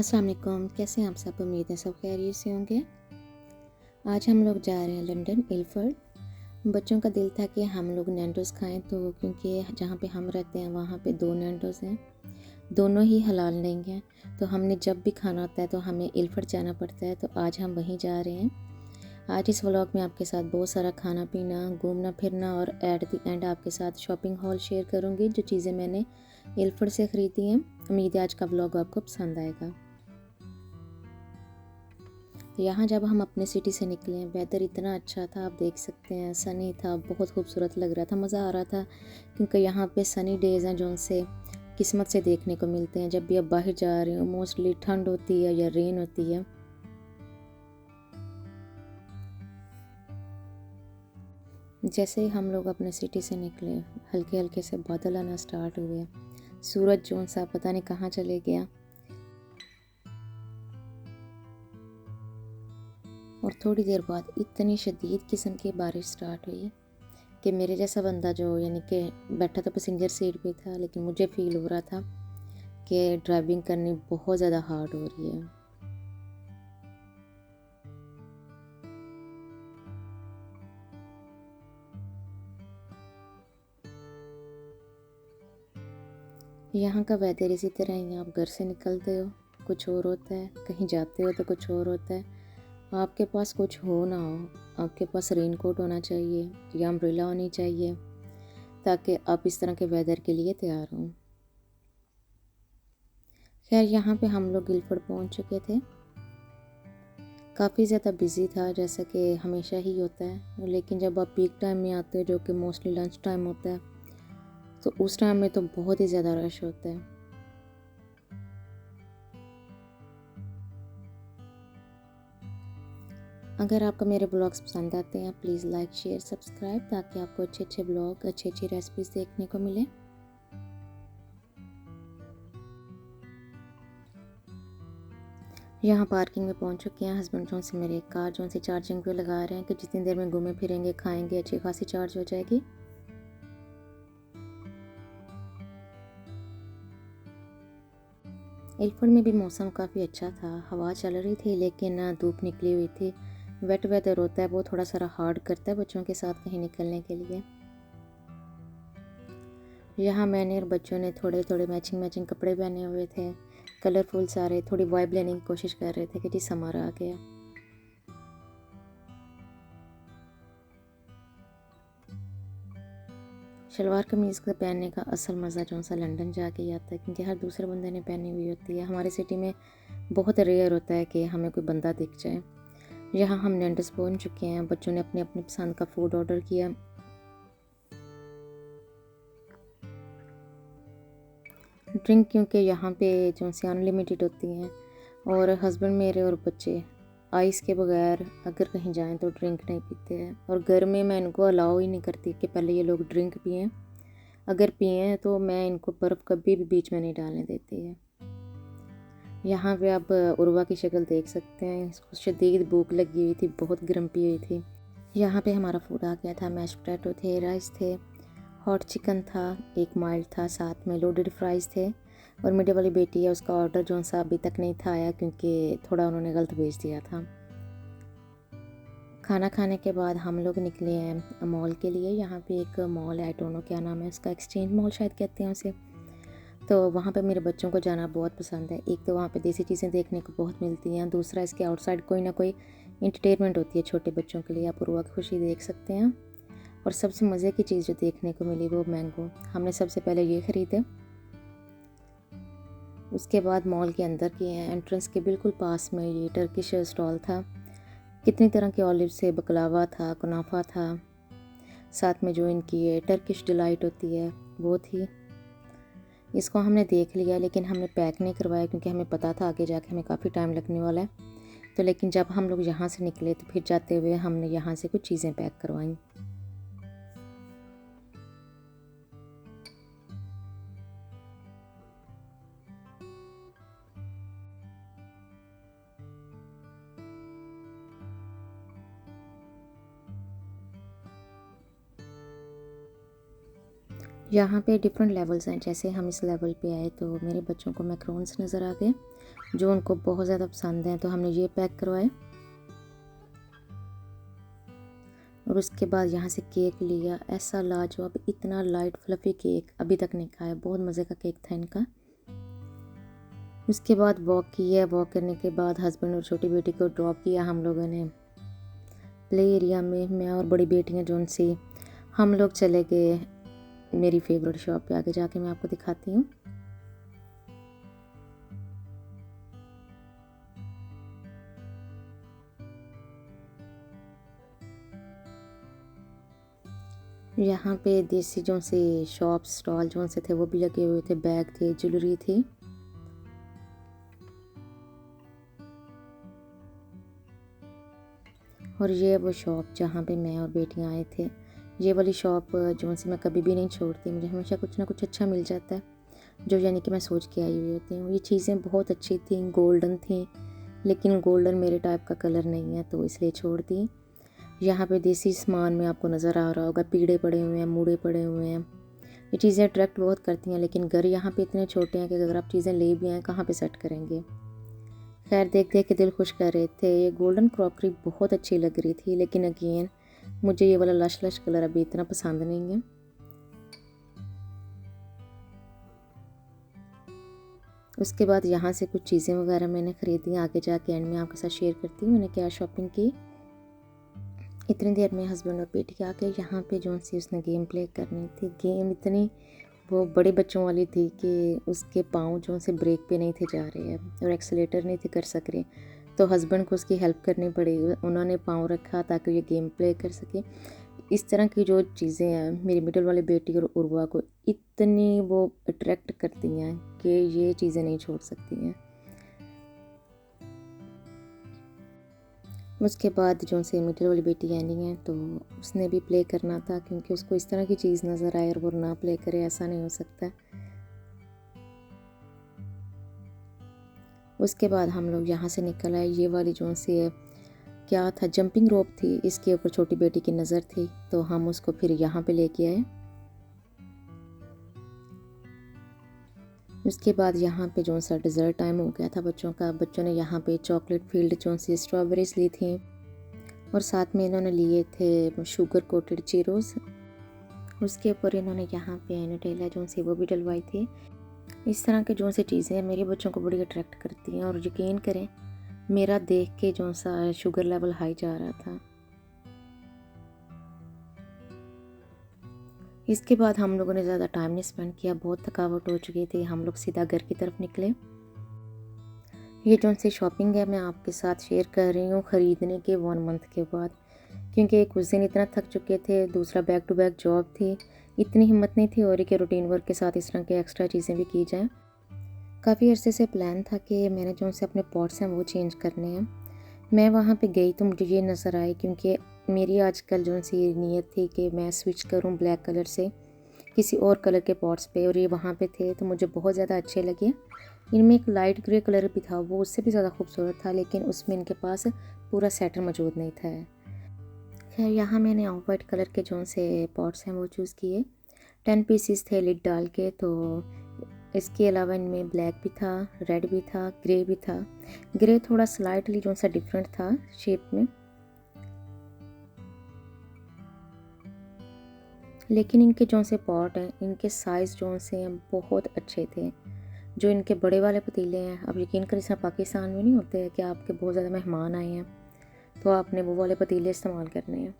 अस्सलाम वालेकुम, कैसे हैं आप सब। उम्मीद है सब खैरियत से होंगे। आज हम लोग जा रहे हैं लंदन इलफर्ड। बच्चों का दिल था कि हम लोग नैंडोज़ खाएं, तो क्योंकि जहाँ पे हम रहते हैं वहाँ पे 2 नैंडोज़ हैं, दोनों ही हलाल नहीं हैं। तो हमने जब भी खाना होता है तो हमें इलफर्ड जाना पड़ता है, तो आज हम वहीं जा रहे हैं। आज इस व्लॉग में आपके साथ बहुत सारा खाना पीना, घूमना फिरना और एट द एंड आपके साथ शॉपिंग हॉल शेयर करूँगी, जो चीज़ें मैंने इलफर्ड से ख़रीदी हैं। उम्मीद है आज का व्लॉग आपको पसंद आएगा। यहाँ जब हम अपने सिटी से निकले, वेदर इतना अच्छा था, आप देख सकते हैं, सनी था, बहुत खूबसूरत लग रहा था, मज़ा आ रहा था। क्योंकि यहाँ पे सनी डेज़ हैं जो उनसे किस्मत से देखने को मिलते हैं। जब भी आप बाहर जा रहे हो, मोस्टली ठंड होती है या रेन होती है। जैसे ही हम लोग अपने सिटी से निकले, हल्के हल्के से बादल आना स्टार्ट हुए। सूरज जो सा पता नहीं कहाँ चले गया, और थोड़ी देर बाद इतनी शदीद किस्म की बारिश स्टार्ट हुई कि मेरे जैसा बंदा जो यानी कि बैठा तो पैसेंजर सीट पे था, लेकिन मुझे फ़ील हो रहा था कि ड्राइविंग करनी बहुत ज़्यादा हार्ड हो रही है। यहाँ का वेदर इसी तरह ही है। आप घर से निकलते हो कुछ और होता है, कहीं जाते हो तो कुछ और होता है। आपके पास कुछ हो ना हो, आपके पास रेन कोट होना चाहिए या अम्ब्रेला होनी चाहिए, ताकि आप इस तरह के वेदर के लिए तैयार हों। खैर, यहाँ पे हम लोग गिलफर्ड पहुँच चुके थे। काफ़ी ज़्यादा बिज़ी था, जैसा कि हमेशा ही होता है, लेकिन जब आप पीक टाइम में आते हो, जो कि मोस्टली लंच टाइम होता है, तो उस टाइम में तो बहुत ही ज़्यादा रश होता है। अगर आपको मेरे ब्लॉग्स पसंद आते हैं, प्लीज़ लाइक शेयर सब्सक्राइब, ताकि आपको अच्छे अच्छे ब्लॉग, अच्छी अच्छी रेसिपीज़ देखने को मिले। यहाँ पार्किंग में पहुँच चुके हैं। हस्बैंड जो से मेरे कार जो से चार्जिंग पे लगा रहे हैं कि जितनी देर में घूमे फिरेंगे, खाएंगे, अच्छी खासी चार्ज हो जाएगी। इलफर्ड में भी मौसम काफ़ी अच्छा था, हवा चल रही थी, लेकिन धूप निकली हुई थी। वेट वेदर होता है, वो थोड़ा सा हार्ड करता है बच्चों के साथ कहीं निकलने के लिए। यहाँ मैंने और बच्चों ने थोड़े थोड़े मैचिंग कपड़े पहने हुए थे, कलरफुल सारे, थोड़ी वाइब लेने की कोशिश कर रहे थे कि जी समर आ गया। शलवार कमीज़ का पहनने का असल मज़ा जो सा लंदन जाके ही आता है, क्योंकि हर दूसरे बंदे ने पहनी हुई होती है। हमारे सिटी में बहुत रेयर होता है कि हमें कोई बंदा दिख जाए। यहाँ हम नैंडोज़ पहुँच चुके हैं। बच्चों ने अपने अपनी पसंद का फूड ऑर्डर किया। ड्रिंक क्योंकि यहाँ पे जो से अनलिमिटेड होती हैं, और हस्बैंड मेरे और बच्चे आइस के बगैर अगर कहीं जाएं तो ड्रिंक नहीं पीते हैं। और घर में मैं इनको अलाउ ही नहीं करती कि पहले ये लोग ड्रिंक पिएं। अगर पिए तो मैं इनको बर्फ़ कभी भी बीच में नहीं डालने देती है। यहाँ पे आप उर्वा की शक्ल देख सकते हैं, इसको शदीद भूख लगी हुई थी, बहुत ग्रम्पी हुई थी। यहाँ पे हमारा फूड आ गया था। मैश पोटैटो थे, राइस थे, हॉट चिकन था, एक माइल्ड था, साथ में लोडेड फ्राइज़ थे। और मेरी वाली बेटी है, उसका ऑर्डर जो सा अभी तक नहीं था आया, क्योंकि थोड़ा उन्होंने गलत भेज दिया था। खाना खाने के बाद हम लोग निकले हैं मॉल के लिए। यहाँ पे एक मॉल है, आई डोंट नो क्या नाम है उसका, एक्सचेंज मॉल शायद कहते हैं उसे। तो वहाँ पे मेरे बच्चों को जाना बहुत पसंद है। एक तो वहाँ पे देसी चीज़ें देखने को बहुत मिलती हैं, दूसरा इसके आउटसाइड कोई ना कोई इंटरटेनमेंट होती है छोटे बच्चों के लिए। आप उर्वा की खुशी देख सकते हैं। और सबसे मज़े की चीज़ जो देखने को मिली वो मैंगो। हमने सबसे पहले ये ख़रीदे, उसके बाद मॉल के अंदर किए हैं। एंट्रेंस के बिल्कुल पास में ये टर्किश स्टॉल था। कितनी तरह के ऑलिव से बकलावा था, कुनाफा था, साथ में जो इनकी ये टर्किश डिलाइट होती है वो थी। इसको हमने देख लिया, लेकिन हमने पैक नहीं करवाया, क्योंकि हमें पता था आगे जाके हमें काफ़ी टाइम लगने वाला है। तो लेकिन जब हम लोग यहाँ से निकले तो फिर जाते हुए हमने यहाँ से कुछ चीज़ें पैक करवाईं। यहाँ पे डिफरेंट लेवल्स हैं। जैसे हम इस लेवल पे आए तो मेरे बच्चों को मैक्रोन्स नज़र आ गए, जो उनको बहुत ज़्यादा पसंद है, तो हमने ये पैक करवाए। और उसके बाद यहाँ से केक लिया, ऐसा लाजवाब, इतना लाइट फ्लफ़ी केक अभी तक नहीं खाया, बहुत मज़े का केक था इनका। उसके बाद वॉक किया, वॉक करने के बाद हस्बैंड और छोटी बेटी को ड्रॉप किया हम लोगों ने प्ले एरिया में। मैं और बड़ी बेटियाँ जो उनसे हम लोग चले गए मेरी फेवरेट शॉप पे। आगे जाके मैं आपको दिखाती हूँ। यहाँ पे देसी जो से शॉप स्टॉल जो से थे वो भी लगे हुए थे, बैग थे, ज्वेलरी थी। और ये वो शॉप जहाँ पे मैं और बेटियाँ आए थे। ये वाली शॉप जो से मैं कभी भी नहीं छोड़ती, मुझे हमेशा कुछ ना कुछ अच्छा मिल जाता है, जो यानी कि मैं सोच के आई हुई होती हूँ। ये चीज़ें बहुत अच्छी थी, गोल्डन थी, लेकिन गोल्डन मेरे टाइप का कलर नहीं है, तो इसलिए छोड़ दी। यहाँ पे देसी सामान में आपको नज़र आ रहा होगा, पीड़े पड़े हुए हैं, मूड़े पड़े हुए हैं। ये चीज़ें अट्रैक्ट बहुत करती हैं, लेकिन घर यहाँ पे इतने छोटे हैं कि अगर आप चीज़ें ले भी आएँ, कहाँ पे सेट करेंगे। खैर देख देख के दिल खुश कर रहे थे। ये गोल्डन क्रॉकरी बहुत अच्छी लग रही थी, लेकिन अगेन मुझे ये वाला लश लश कलर अभी इतना पसंद नहीं है। उसके बाद यहाँ से कुछ चीज़ें वगैरह मैंने ख़रीदी, आगे जाके एंड में आपके साथ शेयर करती हूँ मैंने क्या शॉपिंग की। इतनी देर में हस्बैंड और बेटी आके यहाँ पे जो सी उसने गेम प्ले करनी थी। गेम इतनी वो बड़े बच्चों वाली थी कि उसके पाँव जो से ब्रेक पे नहीं थे जा रहे हैं और एक्सीलेटर नहीं थे कर सक रहे, तो हस्बैंड को उसकी हेल्प करनी पड़ी। उन्होंने पाँव रखा ताकि ये गेम प्ले कर सके। इस तरह की जो चीज़ें हैं मेरी मिडिल वाली बेटी और उर्वा को इतनी वो अट्रैक्ट करती हैं कि ये चीज़ें नहीं छोड़ सकती हैं। उसके बाद जो से मिडिल वाली बेटी यानी है, तो उसने भी प्ले करना था, क्योंकि उसको इस तरह की चीज़ नज़र आए और वो ना प्ले करे, ऐसा नहीं हो सकता। उसके बाद हम लोग यहाँ से निकल आए। ये वाली जो सी है क्या था, जंपिंग रोप थी, इसके ऊपर छोटी बेटी की नज़र थी, तो हम उसको फिर यहाँ पे लेके आए। उसके बाद यहाँ पे जो सा डिज़र्ट टाइम हो गया था बच्चों का। बच्चों ने यहाँ पे चॉकलेट फील्ड जो सी स्ट्रॉबेरीज ली थी, और साथ में इन्होंने लिए थे शुगर कोटेड चीरोज़। उसके ऊपर इन्होंने यहाँ पे न्यूटेला जो सी वो भी डलवाई थी। इस तरह के जो सी चीज़ें मेरे बच्चों को बड़ी अट्रैक्ट करती हैं, और यकीन करें मेरा देख के जो सा शुगर लेवल हाई जा रहा था। इसके बाद हम लोगों ने ज़्यादा टाइम नहीं स्पेंड किया, बहुत थकावट हो चुकी थी। हम लोग सीधा घर की तरफ निकले। ये जो सी शॉपिंग है मैं आपके साथ शेयर कर रही हूँ ख़रीदने के 1 मंथ के बाद, क्योंकि कुछ दिन इतना थक चुके थे, दूसरा बैक टू बैक जॉब थी, इतनी हिम्मत नहीं थी हो रही कि रूटीन वर्क के साथ इस तरह के एक्स्ट्रा चीज़ें भी की जाएँ। काफ़ी अरसे से प्लान था कि मैंने जो से अपने पॉट्स हैं वो चेंज करने हैं। मैं वहाँ पे गई तो मुझे ये नज़र आई, क्योंकि मेरी आजकल जो सी नीयत थी कि मैं स्विच करूँ ब्लैक कलर से किसी और कलर के पॉट्स पे, और ये वहाँ पे थे तो मुझे बहुत ज़्यादा अच्छे लगे। इनमें एक लाइट ग्रे कलर भी था, वो उससे भी ज़्यादा खूबसूरत था, लेकिन उसमें इनके पास पूरा सेटर मौजूद नहीं था। खैर यहाँ मैंने ऑफ वाइट कलर के जो से पॉट्स हैं वो चूज़ किए। 10 पीसीस थे लिड डाल के, तो इसके अलावा इनमें ब्लैक भी था, रेड भी था, ग्रे भी था। ग्रे थोड़ा स्लाइटली जो सा डिफरेंट था शेप में, लेकिन इनके जो से पॉट हैं इनके साइज़ जो से हैं बहुत अच्छे थे। जो इनके बड़े वाले पतीले हैं, अब यकीन करें जैसा पाकिस्तान में नहीं होते हैं कि आपके बहुत ज़्यादा मेहमान आए हैं तो आपने वो वाले पतीले इस्तेमाल करने हैं,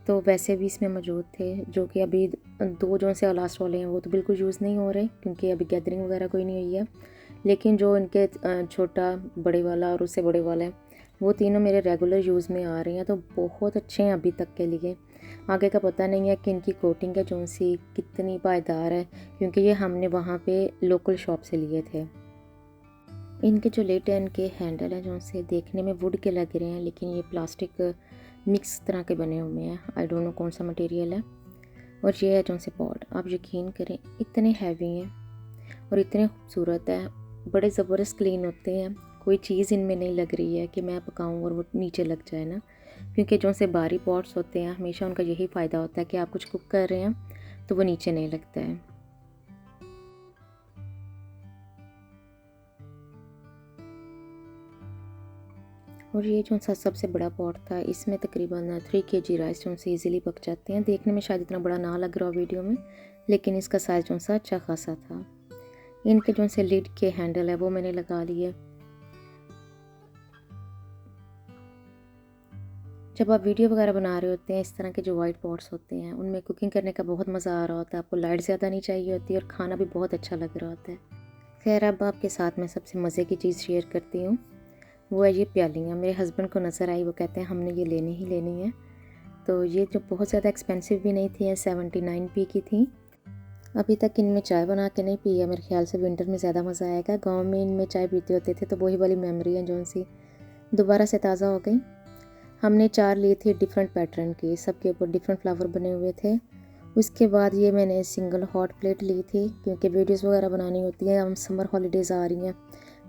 तो वैसे भी इसमें मौजूद थे। जो कि अभी 2 जो से लास्ट वाले हैं वो तो बिल्कुल यूज़ नहीं हो रहे, क्योंकि अभी गैदरिंग वगैरह कोई नहीं हुई है। लेकिन जो इनके छोटा बड़े वाला और उससे बड़े वाले हैं वो तीनों मेरे रेगुलर यूज़ में आ रहे हैं, तो बहुत अच्छे हैं अभी तक के लिए। आगे का पता नहीं है कि इनकी कोटिंग है जो सी कितनी पायदार है, क्योंकि ये हमने वहाँ पे लोकल शॉप से लिए थे। इनके जो लेट हैं इनके हैंडल हैं जो से देखने में वुड के लग रहे हैं, लेकिन ये प्लास्टिक मिक्स तरह के बने हुए हैं। आई डोंट नो कौन सा मटेरियल है। और ये है जो से पॉट, आप यकीन करें इतने हैवी हैं और इतने खूबसूरत है, बड़े ज़बरदस्त क्लीन होते हैं। कोई चीज़ इनमें नहीं लग रही है कि मैं पकाऊं और वो नीचे लग जाए ना, क्योंकि जो से बारी पॉट्स होते हैं हमेशा उनका यही फ़ायदा होता है कि आप कुछ कुक कर रहे हैं तो वो नीचे नहीं लगता है। और ये जो सा सबसे बड़ा पॉट था, इसमें तकरीबन 3 kg राइस जो से ईज़िली पक जाते हैं। देखने में शायद इतना बड़ा ना लग रहा वीडियो में, लेकिन इसका साइज़ जो सा अच्छा खासा था। इनके जो से लिड के हैंडल है वो मैंने लगा लिए। जब आप वीडियो वगैरह बना रहे होते हैं, इस तरह के जो वाइट पॉट्स होते हैं उनमें कुकिंग करने का बहुत मज़ा आ रहा होता है। आपको लाइट ज़्यादा नहीं चाहिए होती और खाना भी बहुत अच्छा लग रहा होता है। खैर, अब आपके साथ मैं सबसे मज़े की चीज़ शेयर करती हूँ, वो है ये प्यालियाँ। मेरे हस्बैंड को नज़र आई, वो कहते हैं हमने ये लेनी ही लेनी है। तो ये जो बहुत ज़्यादा एक्सपेंसिव भी नहीं थी, 79p की थी। अभी तक इनमें चाय बना के नहीं पी है। मेरे ख्याल से विंटर में ज़्यादा मज़ा आएगा। गाँव में इनमें चाय पीते होते थे, तो वही वाली मेमोरी है जो सी दोबारा से ताज़ा हो गई। हमने 4 ली थी डिफरेंट पैटर्न की, सबके ऊपर डिफरेंट फ्लावर बने हुए थे। उसके बाद ये मैंने सिंगल हॉट प्लेट ली थी, क्योंकि वीडियोस वगैरह बनानी होती है। हम समर हॉलीडेज़ आ रही हैं,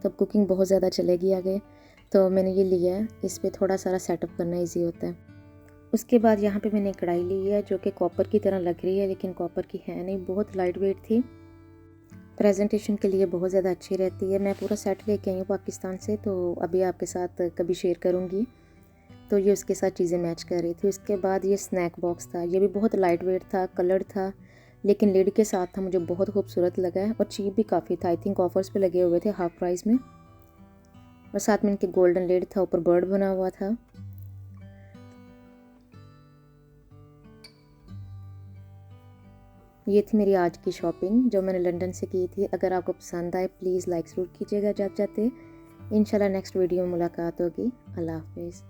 तो अब कुकिंग बहुत ज़्यादा चलेगी आगे, तो मैंने ये लिया है। इस पर थोड़ा सारा सेटअप करना ईजी होता है। उसके बाद यहाँ पे मैंने कढ़ाई ली है, जो कि कॉपर की तरह लग रही है, लेकिन कॉपर की है नहीं, बहुत लाइट वेट थी। प्रेजेंटेशन के लिए बहुत ज़्यादा अच्छी रहती है। मैं पूरा सेट लेके आई हूँ पाकिस्तान से, तो अभी आपके साथ कभी शेयर करूँगी। तो ये उसके साथ चीज़ें मैच कर रही थी। उसके बाद ये स्नैक बॉक्स था, ये भी बहुत लाइट वेट था, कलर्ड था, लेकिन लिड के साथ था, मुझे बहुत खूबसूरत लगा है और चीप भी काफ़ी था। आई थिंक ऑफर्स पे लगे हुए थे हाफ प्राइस में। और साथ में इनके गोल्डन लिड था, ऊपर बर्ड बना हुआ था। ये थी मेरी आज की शॉपिंग जो मैंने लंदन से की थी। अगर आपको पसंद आए प्लीज़ लाइक ज़रूर कीजिएगा जाते जाते। इंशाल्लाह नेक्स्ट वीडियो में मुलाकात होगी। अल्लाह हाफिज़।